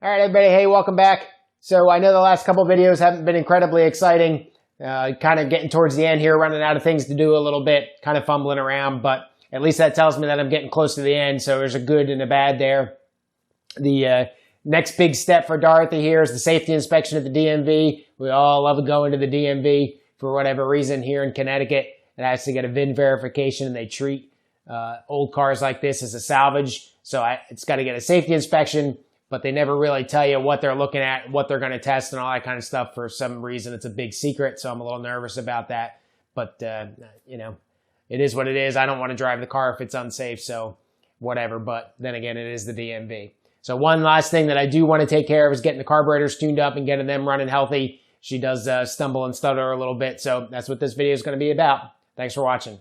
All right, everybody. Hey, welcome back. So I know the last couple videos haven't been incredibly exciting. Kind of getting towards the end here, running out of things to do a little bit, kind of fumbling around, but at least that tells me that I'm getting close to the end. So there's a good and a bad there. The next big step for Dorothy here is the safety inspection at the DMV. We all love going to the DMV for whatever reason here in Connecticut. It has to get a VIN verification, and they treat old cars like this as a salvage. So it's got to get a safety inspection, but they never really tell you what they're looking at, what they're going to test, and all that kind of stuff. For some reason, it's a big secret, so I'm a little nervous about that. But, you know, it is what it is. I don't want to drive the car if it's unsafe, so whatever. But then again, it is the DMV. So one last thing that I do want to take care of is getting the carburetors tuned up and getting them running healthy. She does stumble and stutter a little bit, so that's what this video is going to be about. Thanks for watching.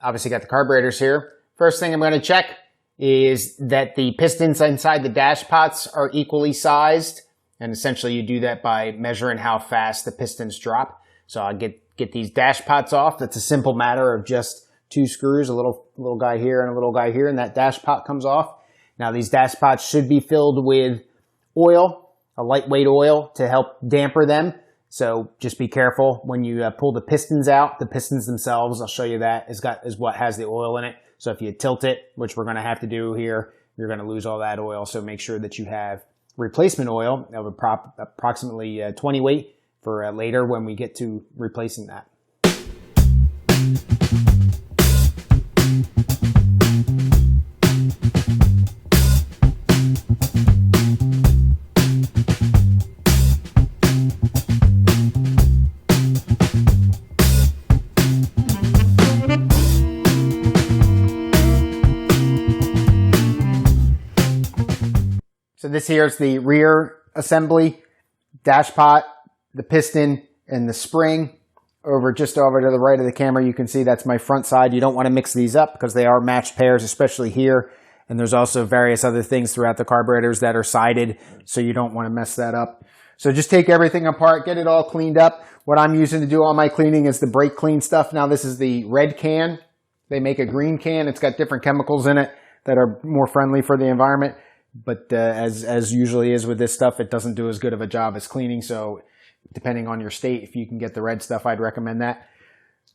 Obviously got the carburetors here. First thing I'm going to check is that the pistons inside the dash pots are equally sized. And essentially you do that by measuring how fast the pistons drop. So I'll get these dash pots off. That's a simple matter of just two screws, a little guy here and a little guy here, and that dash pot comes off. Now these dash pots should be filled with oil, a lightweight oil to help damper them. So just be careful when you pull the pistons out. The pistons themselves, I'll show you that, is what has the oil in it. So if you tilt it, which we're going to have to do here, you're going to lose all that oil. So make sure that you have replacement oil of approximately 20 weight for later when we get to replacing that. So this here is the rear assembly, dash pot, the piston, and the spring. Just over to the right of the camera, you can see that's my front side. You don't want to mix these up because they are matched pairs, especially here. And there's also various other things throughout the carburetors that are sided, so you don't want to mess that up. So just take everything apart, get it all cleaned up. What I'm using to do all my cleaning is the brake clean stuff. Now this is the red can. They make a green can. It's got different chemicals in it that are more friendly for the environment. But as usually is with this stuff, it doesn't do as good of a job as cleaning. So depending on your state, if you can get the red stuff, I'd recommend that.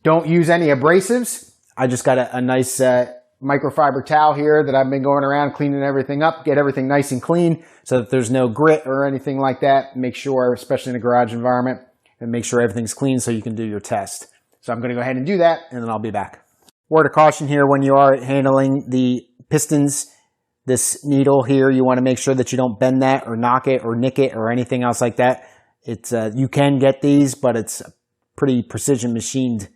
Don't use any abrasives. I just got a nice microfiber towel here that I've been going around cleaning everything up, get everything nice and clean so that there's no grit or anything like that. Make sure, especially in a garage environment, and make sure everything's clean so you can do your test. So I'm going to go ahead and do that, and then I'll be back. Word of caution here when you are handling the pistons. This needle here, you want to make sure that you don't bend that or knock it or nick it or anything else like that. It's you can get these, but it's a pretty precision machined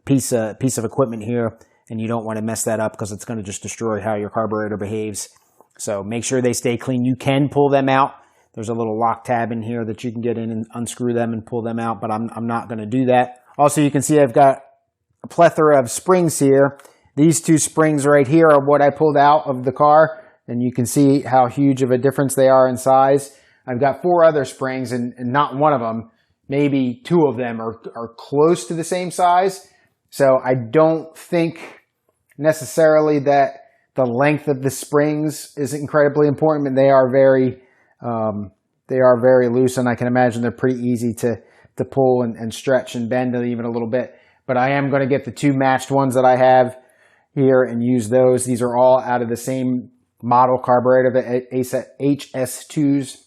piece of equipment here, and you don't want to mess that up because it's going to just destroy how your carburetor behaves. So make sure they stay clean. You can pull them out. There's a little lock tab in here that you can get in and unscrew them and pull them out, but I'm not going to do that. Also, you can see I've got a plethora of springs here. These two springs right here are what I pulled out of the car, and you can see how huge of a difference they are in size. I've got 4 other springs, and not one of them, maybe 2 of them are close to the same size. So I don't think necessarily that the length of the springs is incredibly important, but they are very loose, and I can imagine they're pretty easy to pull and stretch and bend even a little bit. But I am going to get the 2 matched ones that I have here and use those. These are all out of the same model carburetor, the HS2s.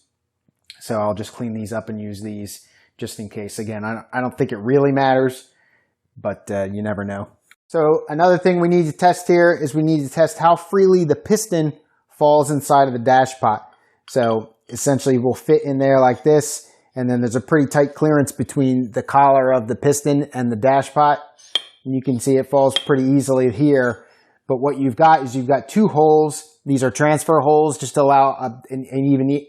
So I'll just clean these up and use these just in case. Again, I don't think it really matters, but you never know. So another thing we need to test here is we need to test how freely the piston falls inside of the dash pot. So essentially we'll fit in there like this, and then there's a pretty tight clearance between the collar of the piston and the dash pot. And you can see it falls pretty easily here. But what you've got is you've got 2 holes. These are transfer holes just to allow an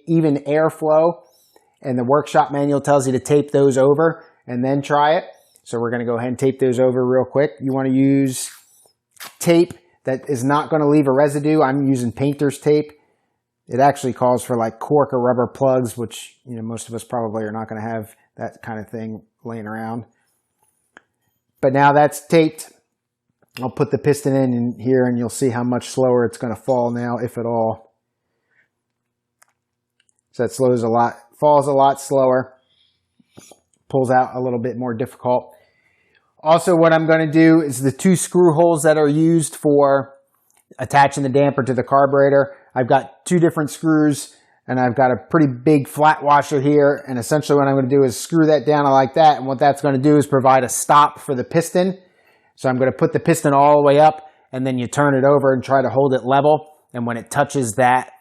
even airflow. And the workshop manual tells you to tape those over and then try it. So we're going to go ahead and tape those over real quick. You want to use tape that is not going to leave a residue. I'm using painter's tape. It actually calls for like cork or rubber plugs, which most of us probably are not going to have that kind of thing laying around. But now that's taped. I'll put the piston in here and you'll see how much slower it's going to fall now, if at all. So that falls a lot slower, pulls out a little bit more difficult. Also, what I'm going to do is the 2 screw holes that are used for attaching the damper to the carburetor. I've got 2 different screws and I've got a pretty big flat washer here. And essentially what I'm going to do is screw that down like that. And what that's going to do is provide a stop for the piston. So I'm going to put the piston all the way up and then you turn it over and try to hold it level. And when it touches that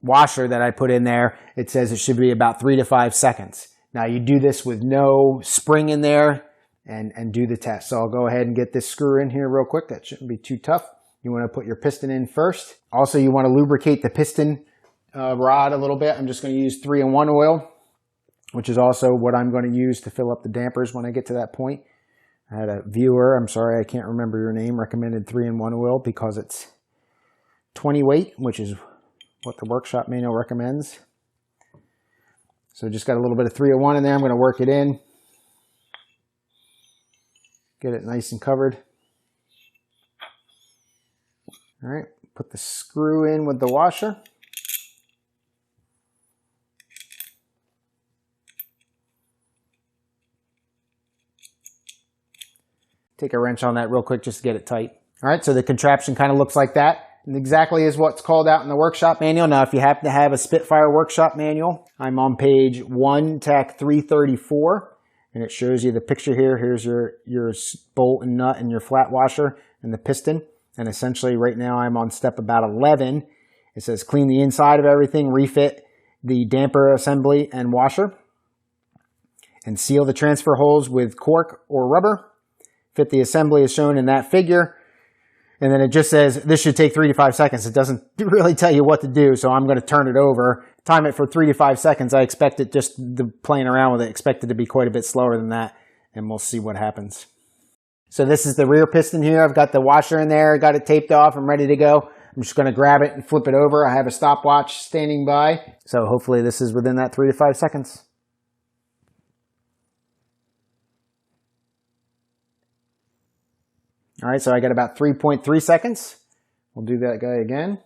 washer that I put in there, it says it should be about 3 to 5 seconds. Now you do this with no spring in there and do the test. So I'll go ahead and get this screw in here real quick. That shouldn't be too tough. You want to put your piston in first. Also, you want to lubricate the piston rod a little bit. I'm just going to use 3-in-1 oil, which is also what I'm going to use to fill up the dampers when I get to that point. I had a viewer, I'm sorry, I can't remember your name, recommended 3-in-1 oil because it's 20 weight, which is what the workshop manual recommends. So just got a little bit of 3-in-1 in there. I'm going to work it in. Get it nice and covered. All right, put the screw in with the washer. Take a wrench on that real quick just to get it tight. All right, so the contraption kind of looks like that. And exactly is what's called out in the workshop manual. Now, if you happen to have a Spitfire workshop manual, I'm on page 1, tack 334. And it shows you the picture here. Here's your bolt and nut and your flat washer and the piston. And essentially right now I'm on step about 11. It says clean the inside of everything, refit the damper assembly and washer, and seal the transfer holes with cork or rubber. Fit the assembly as shown in that figure. And then it just says this should take 3 to 5 seconds. It doesn't really tell you what to do, so I'm going to turn it over. Time it for 3 to 5 seconds. I expect it, just playing around with it, expect it to be quite a bit slower than that, and we'll see what happens. So this is the rear piston here. I've got the washer in there, got it taped off, I'm ready to go. I'm just going to grab it and flip it over. I have a stopwatch standing by, so hopefully this is within that 3 to 5 seconds. All right, so I got about 3.3 seconds. We'll do that guy again.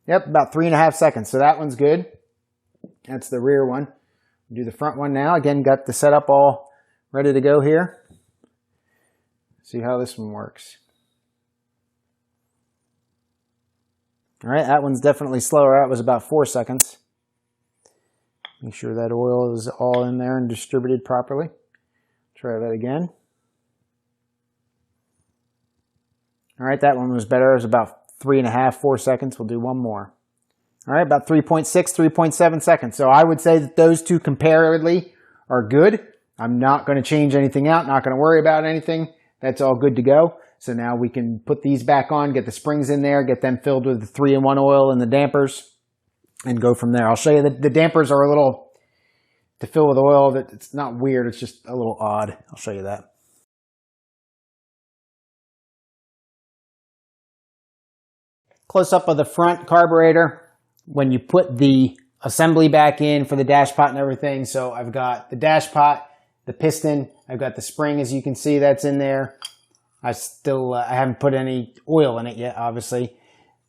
Yep, about 3.5 seconds. So that one's good. That's the rear one. Do the front one now. Again, got the setup all ready to go here. See how this one works. All right, that one's definitely slower. That was about 4 seconds. Make sure that oil is all in there and distributed properly. Try that again. All right, that one was better. It was about 3.5, 4 seconds. We'll do one more. All right, about 3.6, 3.7 seconds. So I would say that those two comparatively are good. I'm not going to change anything out, not going to worry about anything. That's all good to go. So now we can put these back on, get the springs in there, get them filled with the 3-in-1 oil and the dampers, and go from there. I'll show you that the dampers are a little, to fill with oil, that it's not weird, it's just a little odd. I'll show you that. Close up of the front carburetor when you put the assembly back in for the dash pot and everything. So I've got the dash pot, the piston, I've got the spring, as you can see, that's in there. I haven't put any oil in it yet, obviously.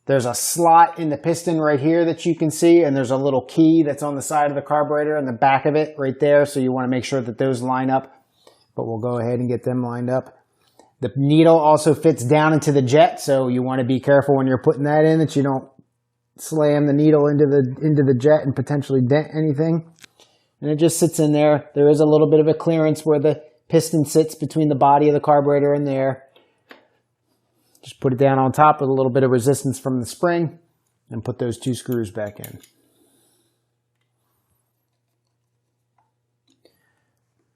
There's a slot in the piston right here that you can see, and there's a little key that's on the side of the carburetor and the back of it right there. So you want to make sure that those line up, but we'll go ahead and get them lined up. The needle also fits down into the jet, so you want to be careful when you're putting that in that you don't slam the needle into the jet and potentially dent anything. And it just sits in there. There is a little bit of a clearance where the piston sits between the body of the carburetor and there. Just put it down on top with a little bit of resistance from the spring and put those two screws back in.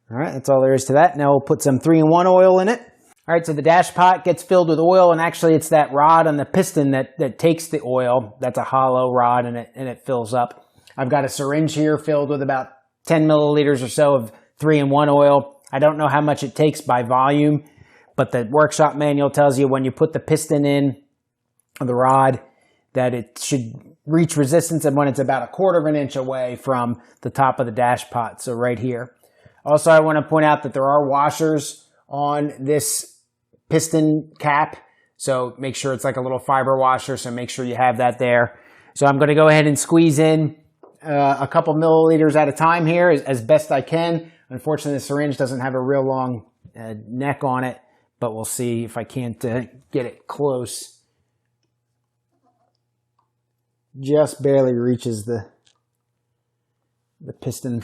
All right, that's all there is to that. Now we'll put some 3-in-1 oil in it. All right, so the dash pot gets filled with oil, and actually it's that rod on the piston that takes the oil. That's a hollow rod, and it fills up. I've got a syringe here filled with about 10 milliliters or so of 3-in-1 oil. I don't know how much it takes by volume, but the workshop manual tells you when you put the piston in, the rod, that it should reach resistance and when it's about 1/4 inch away from the top of the dash pot. So right here. Also, I want to point out that there are washers on this piston cap. So make sure it's like a little fiber washer. So make sure you have that there. So I'm going to go ahead and squeeze in a couple milliliters at a time here as best I can. Unfortunately, the syringe doesn't have a real long neck on it, but we'll see if I can't get it close. Just barely reaches the piston.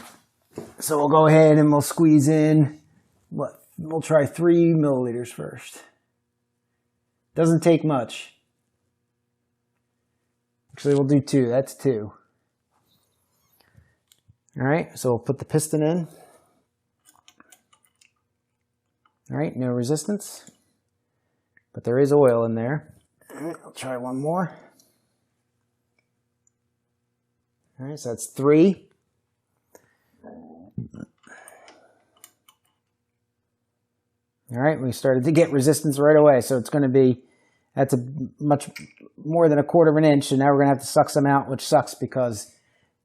So we'll go ahead and we'll squeeze in, we'll try 3 milliliters first. Doesn't take much. Actually, we'll do 2. That's 2. All right, so we'll put the piston in. All right, no resistance, but there is oil in there. All right, I'll try one more. All right, so that's 3. All right, we started to get resistance right away, so it's going to be, that's a much more than 1/4 inch, and now we're going to have to suck some out, which sucks because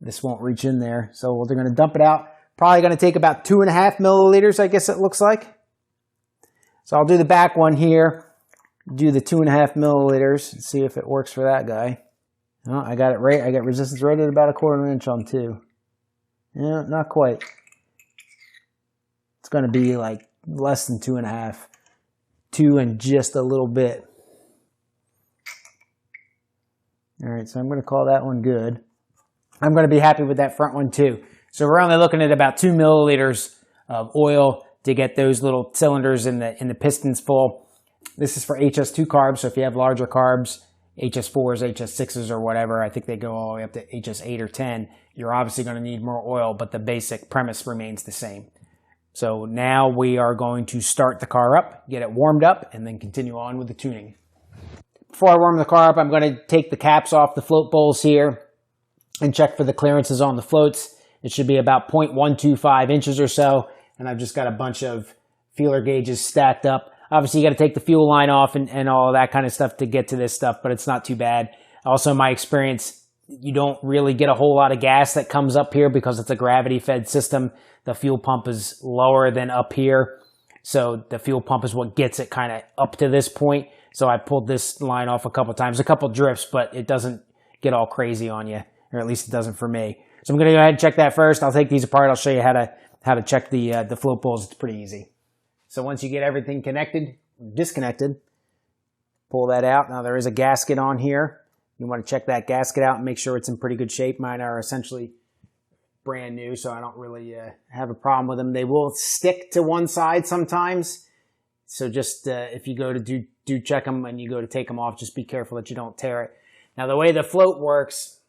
this won't reach in there. So we're going to dump it out. Probably going to take about 2.5 milliliters, I guess it looks like. So I'll do the back one here, do the 2.5 milliliters, and see if it works for that guy. Oh, I got it right. I got resistance right at about 1/4 inch on 2. Yeah, not quite. It's going to be like less than 2.5. 2 and just a little bit. All right, so I'm going to call that one good. I'm going to be happy with that front one too. So we're only looking at about 2 milliliters of oil to get those little cylinders in the pistons full. This is for HS2 carbs, so if you have larger carbs, HS4s, HS6s or whatever, I think they go all the way up to HS8 or 10, you're obviously going to need more oil, but the basic premise remains the same. So now we are going to start the car up, get it warmed up, and then continue on with the tuning. Before I warm the car up, I'm going to take the caps off the float bowls here and check for the clearances on the floats. It should be about 0.125 inches or so, and I've just got a bunch of feeler gauges stacked up. Obviously, you got to take the fuel line off and all of that kind of stuff to get to this stuff, but it's not too bad. Also, my experience, you don't really get a whole lot of gas that comes up here because it's a gravity-fed system. The fuel pump is lower than up here, so the fuel pump is what gets it kind of up to this point. So I pulled this line off a couple times, a couple drifts, but it doesn't get all crazy on you, or at least it doesn't for me. So I'm going to go ahead and check that first. I'll take these apart. I'll show you how to check the float bowls. It's pretty easy. So once you get everything connected, disconnected, pull that out. Now there is a gasket on here. You want to check that gasket out and make sure it's in pretty good shape. Mine are essentially brand new, so I don't really have a problem with them. They will stick to one side sometimes. So just if you go to do check them and you go to take them off, just be careful that you don't tear it. Now the way the float works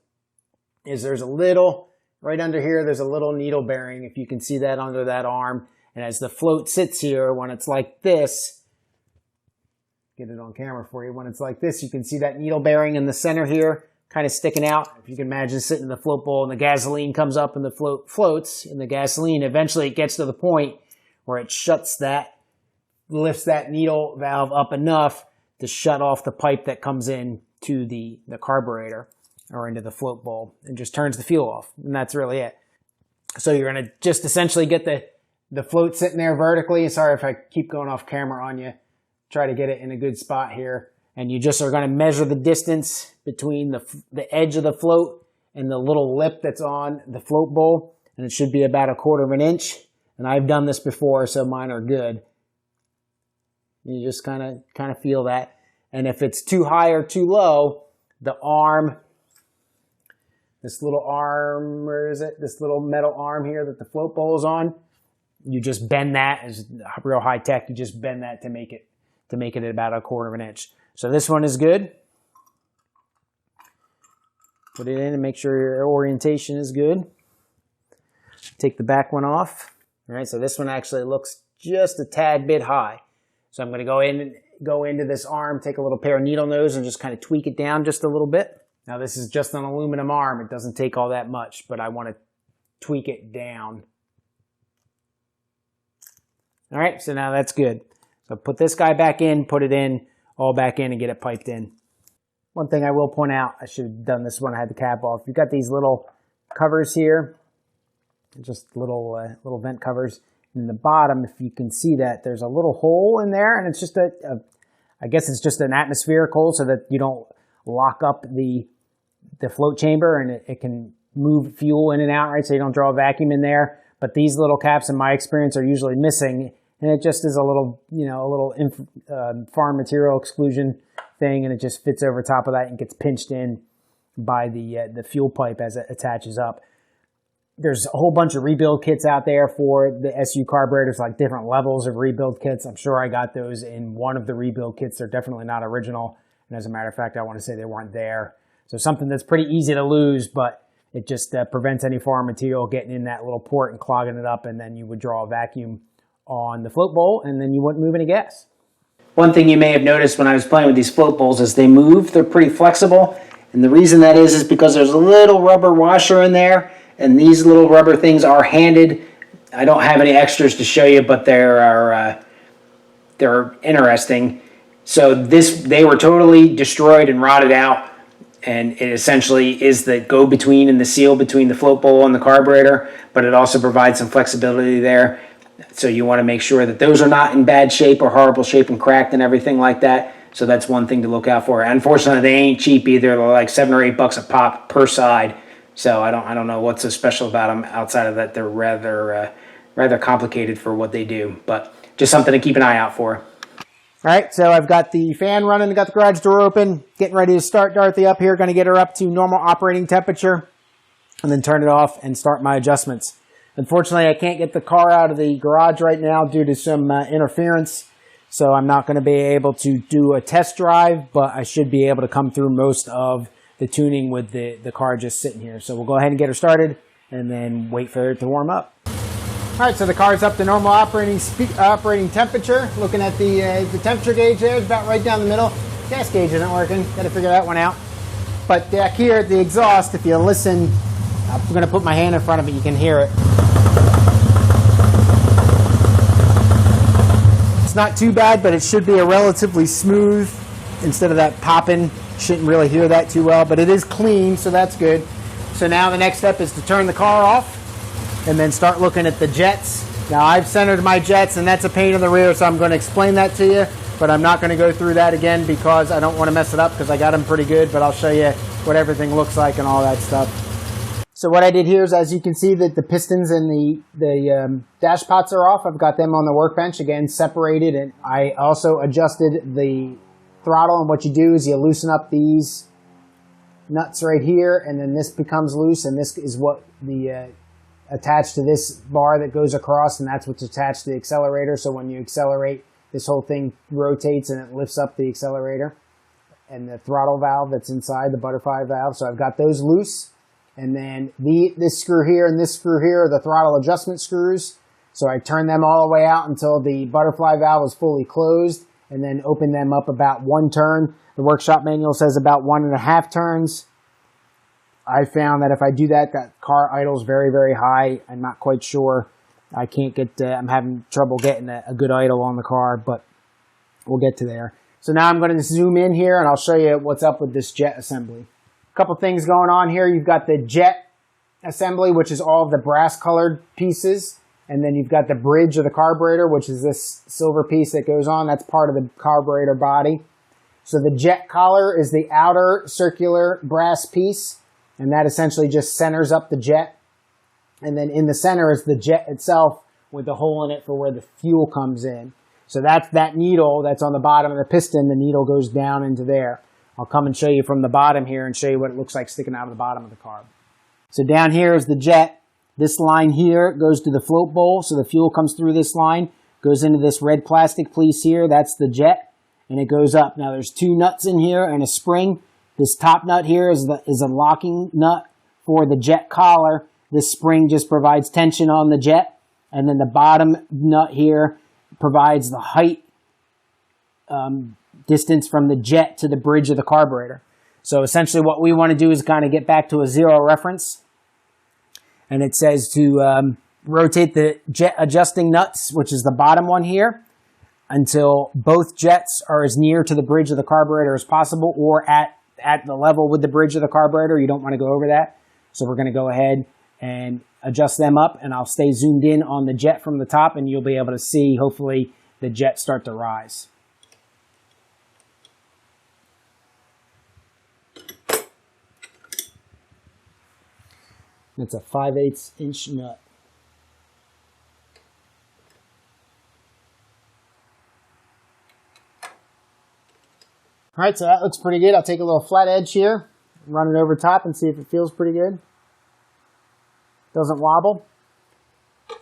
is there's a little, right under here, there's a little needle bearing, if you can see that under that arm. And as the float sits here, when it's like this, get it on camera for you, when it's like this, you can see that needle bearing in the center here, kind of sticking out. If you can imagine sitting in the float bowl and the gasoline comes up and the float floats in the gasoline, eventually it gets to the point where it shuts that, lifts that needle valve up enough to shut off the pipe that comes in to the carburetor or into the float bowl and just turns the fuel off. And that's really it. So you're going to just essentially get the float sitting there vertically. Sorry if I keep going off camera on you. Try to get it in a good spot here. And you just are going to measure the distance between the edge of the float and the little lip that's on the float bowl. And it should be about 1/4 inch. And I've done this before, so mine are good. You just kind of feel that. And if it's too high or too low, the arm, this little arm, where is it? This little metal arm here that the float bowl is on, you just bend that. It's real high tech. You just bend that to make it at about 1/4 inch. So this one is good. Put it in and make sure your orientation is good. Take the back one off. All right, so this one actually looks just a tad bit high. So I'm going to go into this arm, take a little pair of needle nose and just kind of tweak it down just a little bit. Now this is just an aluminum arm. It doesn't take all that much, but I want to tweak it down. All right, so now that's good. So put this guy back in, put it in, all back in and get it piped in. One thing I will point out, I should have done this when I had the cap off. You've got these little covers here, just little vent covers. In the bottom, if you can see that, there's a little hole in there, and it's just I guess it's just an atmospheric hole so that you don't lock up the float chamber, and it can move fuel in and out, right? So you don't draw a vacuum in there. But these little caps, in my experience, are usually missing, and it just is a little, foreign material exclusion thing, and it just fits over top of that and gets pinched in by the fuel pipe as it attaches up. There's a whole bunch of rebuild kits out there for the SU carburetors, like different levels of rebuild kits. I'm sure I got those in one of the rebuild kits. They're definitely not original. And as a matter of fact, I want to say they weren't there. So something that's pretty easy to lose, but it just prevents any foreign material getting in that little port and clogging it up, and then you would draw a vacuum on the float bowl, and then you wouldn't move any gas. One thing you may have noticed when I was playing with these float bowls is they move. They're pretty flexible. And the reason that is because there's a little rubber washer in there. And these little rubber things are handed. I don't have any extras to show you, but they're interesting. So they were totally destroyed and rotted out. And it essentially is the go-between and the seal between the float bowl and the carburetor. But it also provides some flexibility there. So you want to make sure that those are not in bad shape or horrible shape and cracked and everything like that. So that's one thing to look out for. Unfortunately, they ain't cheap either. They're like $7 or $8 a pop per side. So I don't know what's so special about them outside of that. They're rather complicated for what they do, but just something to keep an eye out for. All right, so I've got the fan running, got the garage door open, getting ready to start Dorothy up here. Going to get her up to normal operating temperature, and then turn it off and start my adjustments. Unfortunately, I can't get the car out of the garage right now due to some interference, so I'm not going to be able to do a test drive, but I should be able to come through most of the tuning with the car just sitting here. So we'll go ahead and get her started and then wait for it to warm up. All right, so the car's up to normal operating temperature. Looking at the temperature gauge there, it's about right down the middle. Gas gauge isn't working. Got to figure that one out. But back here at the exhaust, if you listen, I'm going to put my hand in front of it. You can hear it. It's not too bad, but it should be a relatively smooth instead of that popping. Shouldn't really hear that too well, but it is clean, so that's good. So now the next step is to turn the car off and then start looking at the jets. Now I've centered my jets, and that's a pain in the rear, so I'm going to explain that to you, but I'm not going to go through that again because I don't want to mess it up because I got them pretty good, but I'll show you what everything looks like and all that stuff. So what I did here is, as you can see, that the pistons and the dash pots are off. I've got them on the workbench, again, separated, and I also adjusted the throttle. And what you do is you loosen up these nuts right here, and then this becomes loose, and this is what attached to this bar that goes across, and that's what's attached to the accelerator. So when you accelerate, this whole thing rotates and it lifts up the accelerator, and the throttle valve that's inside the butterfly valve. So I've got those loose, and then this screw here and this screw here are the throttle adjustment screws. So I turn them all the way out until the butterfly valve is fully closed, and then open them up about 1 turn. The workshop manual says about 1.5 turns. I found that if I do that, that car idles very, very high. I'm not quite sure. I can't get, I'm having trouble getting a good idle on the car, but we'll get to there. So now I'm going to zoom in here, and I'll show you what's up with this jet assembly. A couple things going on here. You've got the jet assembly, which is all of the brass colored pieces. And then you've got the bridge of the carburetor, which is this silver piece that goes on. That's part of the carburetor body. So the jet collar is the outer circular brass piece, and that essentially just centers up the jet. And then in the center is the jet itself with the hole in it for where the fuel comes in. So that's that needle that's on the bottom of the piston. The needle goes down into there. I'll come and show you from the bottom here and show you what it looks like sticking out of the bottom of the carb. So down here is the jet. This line here goes to the float bowl, so the fuel comes through this line, goes into this red plastic piece here, that's the jet, and it goes up. Now there's 2 nuts in here and a spring. This top nut here is a locking nut for the jet collar. This spring just provides tension on the jet, and then the bottom nut here provides the height distance from the jet to the bridge of the carburetor. So essentially what we want to do is kind of get back to a 0 reference. And it says to rotate the jet adjusting nuts, which is the bottom one here, until both jets are as near to the bridge of the carburetor as possible or at at the level with the bridge of the carburetor. You don't want to go over that. So we're going to go ahead and adjust them up, and I'll stay zoomed in on the jet from the top, and you'll be able to see, hopefully, the jet start to rise. It's a 5/8 inch nut. All right, so that looks pretty good. I'll take a little flat edge here, run it over top and see if it feels pretty good. Doesn't wobble. All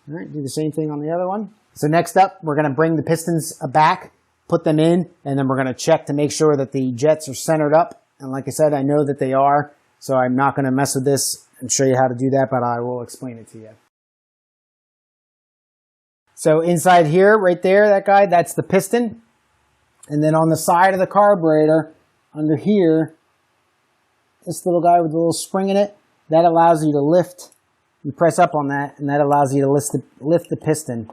right, do the same thing on the other one. So next up, we're going to bring the pistons back, put them in, and then we're going to check to make sure that the jets are centered up. And like I said, I know that they are, so I'm not going to mess with this and show you how to do that, but I will explain it to you. So inside here, right there, that guy, that's the piston. And then on the side of the carburetor, under here, this little guy with the little spring in it, that allows you to lift. You press up on that, and that allows you to lift the piston.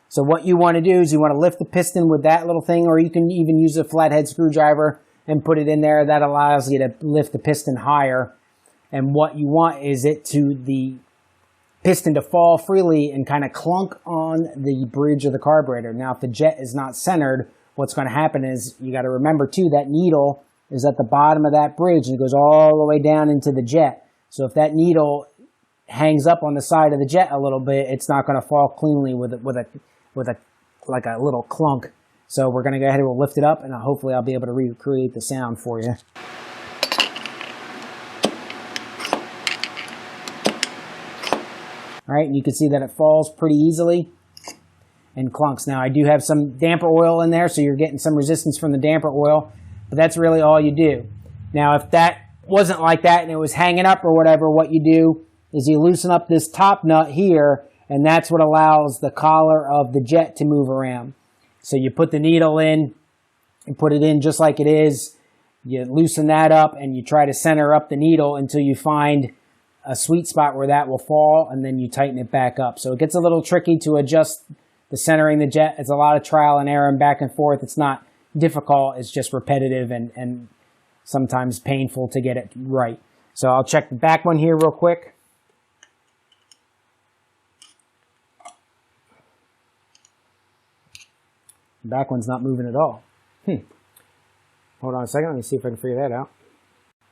So what you want to do is you want to lift the piston with that little thing, or you can even use a flathead screwdriver and put it in there. That allows you to lift the piston higher. And what you want is the piston to fall freely and kind of clunk on the bridge of the carburetor. Now, if the jet is not centered, what's going to happen is you got to remember too, that needle is at the bottom of that bridge and it goes all the way down into the jet. So if that needle hangs up on the side of the jet a little bit, it's not going to fall cleanly with like a little clunk. So we're going to go ahead and we'll lift it up, and hopefully I'll be able to recreate the sound for you. All right, and you can see that it falls pretty easily and clunks. Now, I do have some damper oil in there, so you're getting some resistance from the damper oil, but that's really all you do. Now, if that wasn't like that and it was hanging up or whatever, what you do is you loosen up this top nut here, and that's what allows the collar of the jet to move around. So you put the needle in and put it in just like it is. You loosen that up and you try to center up the needle until you find a sweet spot where that will fall, and then you tighten it back up. So it gets a little tricky to adjust the centering the jet. It's a lot of trial and error and back and forth. It's not difficult. It's just repetitive and sometimes painful to get it right. So I'll check the back one here real quick. The back one's not moving at all. Hold on a second. Let me see if I can figure that out.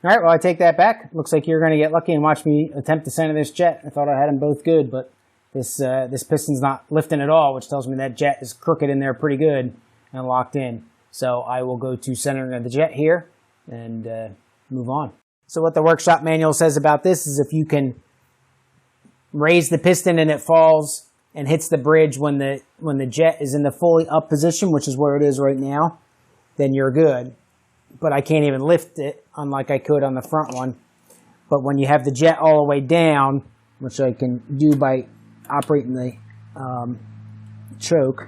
All right, well, I take that back. Looks like you're going to get lucky and watch me attempt to center this jet. I thought I had them both good, but this piston's not lifting at all, which tells me that jet is crooked in there pretty good and locked in. So I will go to centering of the jet here and move on. So what the workshop manual says about this is if you can raise the piston and it falls and hits the bridge when the jet is in the fully up position, which is where it is right now, then you're good. But I can't even lift it, unlike I could on the front one. But when you have the jet all the way down, which I can do by operating the choke,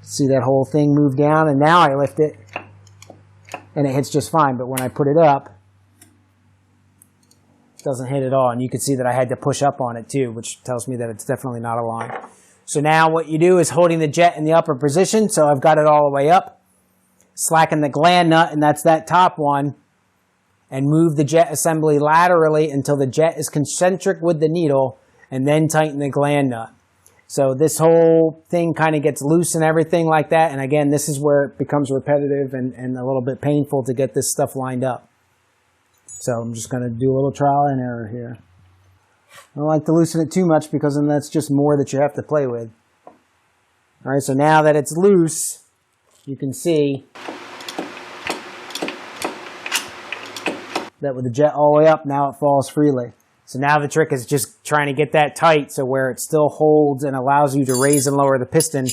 see that whole thing move down, and now I lift it, and it hits just fine. But when I put it up, it doesn't hit at all. And you can see that I had to push up on it too, which tells me that it's definitely not aligned. So now what you do is holding the jet in the upper position, so I've got it all the way up. Slacken the gland nut, and that's that top one, and move the jet assembly laterally until the jet is concentric with the needle, and then tighten the gland nut. So this whole thing kind of gets loose and everything like that, and again, this is where it becomes repetitive and a little bit painful to get this stuff lined up. So I'm just going to do a little trial and error here. I don't like to loosen it too much because then that's just more that you have to play with. All right, so now that it's loose, you can see that with the jet all the way up, now it falls freely. So now the trick is just trying to get that tight so where it still holds and allows you to raise and lower the piston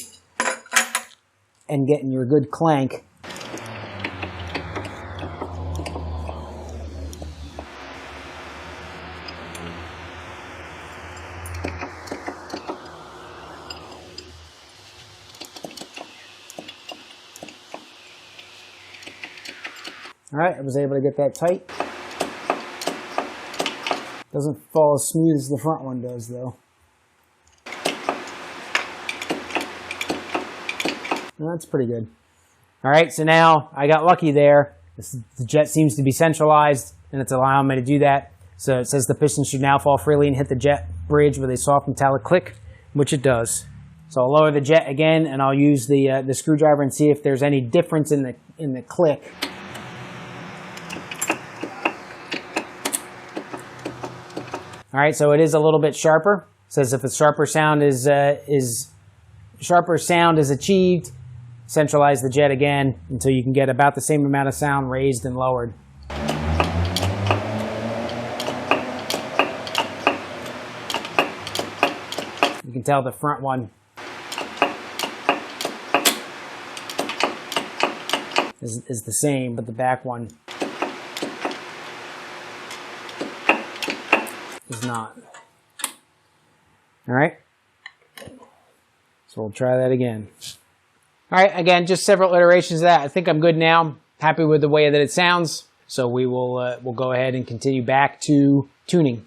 and getting your good clank. All right, I was able to get that tight. Doesn't fall as smooth as the front one does, though. That's pretty good. All right, so now I got lucky there. The jet seems to be centralized, and it's allowing me to do that. So it says the piston should now fall freely and hit the jet bridge with a soft metallic click, which it does. So I'll lower the jet again, and I'll use the screwdriver and see if there's any difference in the click. All right, so it is a little bit sharper. It says if a sharper sound is achieved, centralize the jet again until you can get about the same amount of sound raised and lowered. You can tell the front one is the same, but the back one is not. All right, so we'll try that again. All right, again, just several iterations of that. I think I'm good now. Happy with the way that it sounds. So we'll go ahead and continue back to tuning.